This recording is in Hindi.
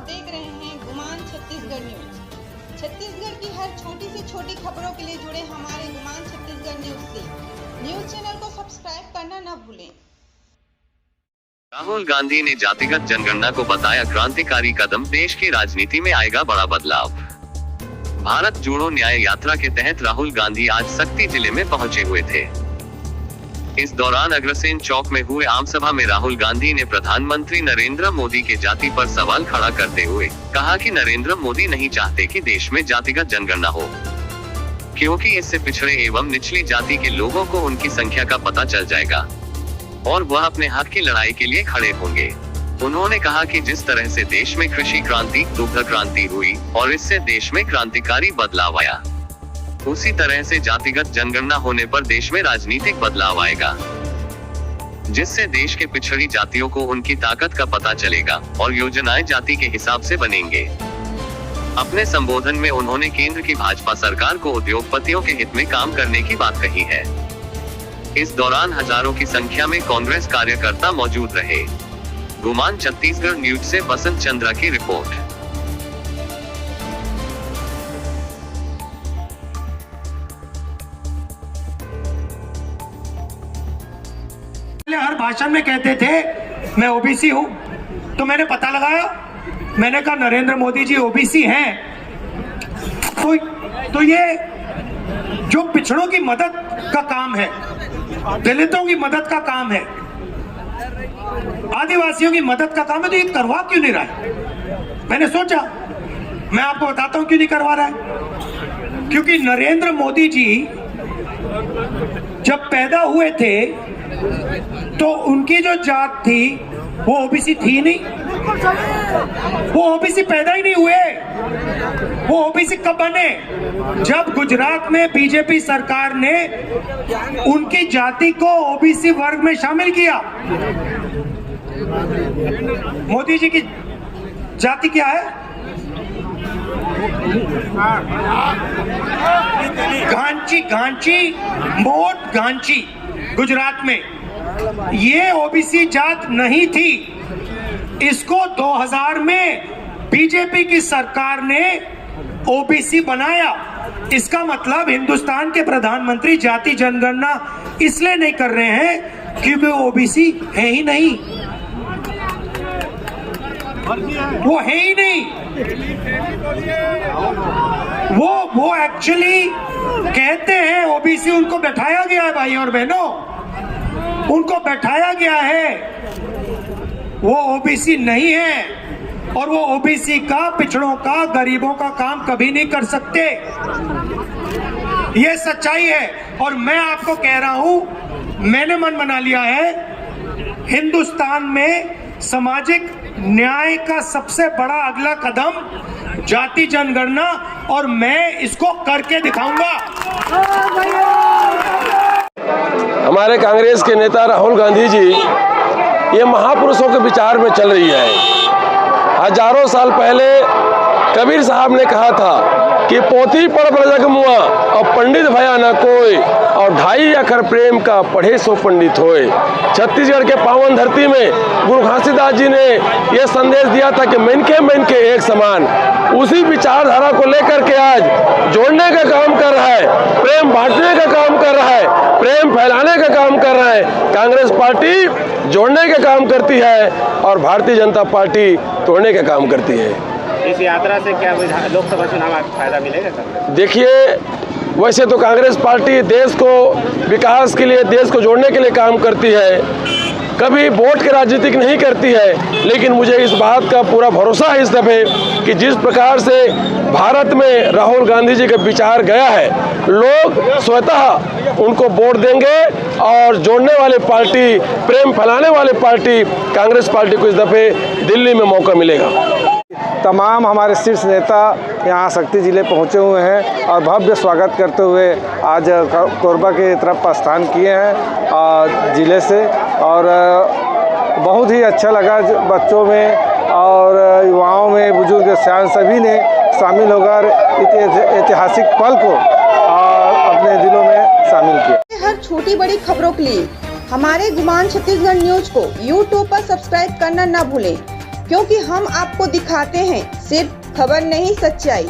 देख रहे हैं गुमान छत्तीसगढ़ न्यूज। छत्तीसगढ़ की हर छोटी से छोटी खबरों के लिए जुड़े हमारे गुमान छत्तीसगढ़ न्यूज से। न्यूज चैनल को सब्सक्राइब करना न भूलें। राहुल गांधी ने जातिगत जनगणना को बताया क्रांतिकारी कदम, देश की राजनीति में आएगा बड़ा बदलाव। भारत जोड़ो न्याय यात्रा के तहत राहुल गांधी आज सक्ती जिले में पहुंचे हुए थे। इस दौरान अग्रसेन चौक में हुए आम सभा में राहुल गांधी ने प्रधानमंत्री नरेंद्र मोदी के जाति पर सवाल खड़ा करते हुए कहा कि नरेंद्र मोदी नहीं चाहते कि देश में जातिगत जनगणना हो, क्योंकि इससे पिछड़े एवं निचली जाति के लोगों को उनकी संख्या का पता चल जाएगा और वह अपने हक की लड़ाई के लिए खड़े होंगे। उन्होंने कहा कि जिस तरह से देश में कृषि क्रांति, दुग्ध क्रांति हुई और इससे देश में क्रांतिकारी बदलाव आया, उसी तरह से जातिगत जनगणना होने पर देश में राजनीतिक बदलाव आएगा, जिससे देश के पिछड़ी जातियों को उनकी ताकत का पता चलेगा और योजनाएं जाति के हिसाब से बनेंगे। अपने संबोधन में उन्होंने केंद्र की भाजपा सरकार को उद्योगपतियों के हित में काम करने की बात कही है। इस दौरान हजारों की संख्या में कांग्रेस कार्यकर्ता मौजूद रहे। गुमान छत्तीसगढ़ न्यूज से बसंत चंद्रा की रिपोर्ट। हर भाषण में कहते थे मैं ओबीसी हूं, तो मैंने पता लगाया, मैंने कहा नरेंद्र मोदी जी ओबीसी हैं, तो ये जो पिछड़ों की मदद का काम है, दलितों की मदद का काम है, आदिवासियों की मदद का काम है, तो ये करवा क्यों नहीं रहा है? मैंने सोचा, मैं आपको बताता हूं क्यों नहीं करवा रहा है। क्योंकि नरेंद्र मोदी जी जब पैदा हुए थे तो उनकी जो जात थी वो ओबीसी थी नहीं, वो ओबीसी पैदा ही नहीं हुए। वो ओबीसी कब बने? जब गुजरात में बीजेपी सरकार ने उनकी जाति को ओबीसी वर्ग में शामिल किया। मोदी जी की जाति क्या है? घांची, मोट घांची, गुजरात में। ये ओबीसी जात नहीं थी। इसको 2000 में बीजेपी की सरकार ने ओबीसी बनाया। इसका मतलब हिंदुस्तान के प्रधानमंत्री जाति जनगणना इसलिए नहीं कर रहे हैं क्योंकि ओबीसी है ही नहीं, वो है ही नहीं। वो एक्चुअली कहते हैं ओबीसी, उनको बैठाया गया है भाई और बहनों, उनको बैठाया गया है। वो ओबीसी नहीं है और वो ओबीसी का, पिछड़ों का, गरीबों का काम कभी नहीं कर सकते। ये सच्चाई है। और मैं आपको कह रहा हूं, मैंने मन बना लिया है, हिंदुस्तान में सामाजिक न्याय का सबसे बड़ा अगला कदम जाति जनगणना, और मैं इसको करके दिखाऊंगा। हमारे कांग्रेस के नेता राहुल गांधी जी ये महापुरुषों के विचार में चल रही है। हजारों साल पहले कबीर साहब ने कहा था कि पोथी पढ़ ब्रजग मुआ और पंडित भया न कोई, और 2.5 अक्षर प्रेम का पढ़े सो पंडित होए। छत्तीसगढ़ के पावन धरती में गुरु घासीदास जी ने यह संदेश दिया था कि मन के एक समान। उसी विचारधारा को लेकर के आज जोड़ने का काम कर रहा है, प्रेम बांटने का काम कर रहा है, प्रेम फैलाने का काम कर रहा है। कांग्रेस पार्टी जोड़ने का काम करती है और भारतीय जनता पार्टी तोड़ने का काम करती है। इस यात्रा से क्या लोकसभा चुनाव में फायदा मिलेगा? देखिए, वैसे तो कांग्रेस पार्टी देश को विकास के लिए, देश को जोड़ने के लिए काम करती है, कभी वोट की राजनीति नहीं करती है। लेकिन मुझे इस बात का पूरा भरोसा है इस दफे कि जिस प्रकार से भारत में राहुल गांधी जी का विचार गया है, लोग स्वतः उनको वोट देंगे और जोड़ने वाली पार्टी, प्रेम फैलाने वाली पार्टी कांग्रेस पार्टी को इस दफे दिल्ली में मौका मिलेगा। तमाम हमारे शीर्ष नेता यहाँ सक्ती जिले पहुँचे हुए हैं और भव्य स्वागत करते हुए आज कोरबा की तरफ प्रस्थान किए हैं जिले से। और बहुत ही अच्छा लगा, बच्चों में और युवाओं में, बुजुर्ग, सियान सभी ने शामिल होकर ऐतिहासिक पल को अपने दिलों में शामिल किया। हर छोटी बड़ी खबरों के लिए हमारे गुमान छत्तीसगढ़ न्यूज को YouTube पर सब्सक्राइब करना न भूलें, क्योंकि हम आपको दिखाते हैं सिर्फ खबर नहीं, सच्चाई।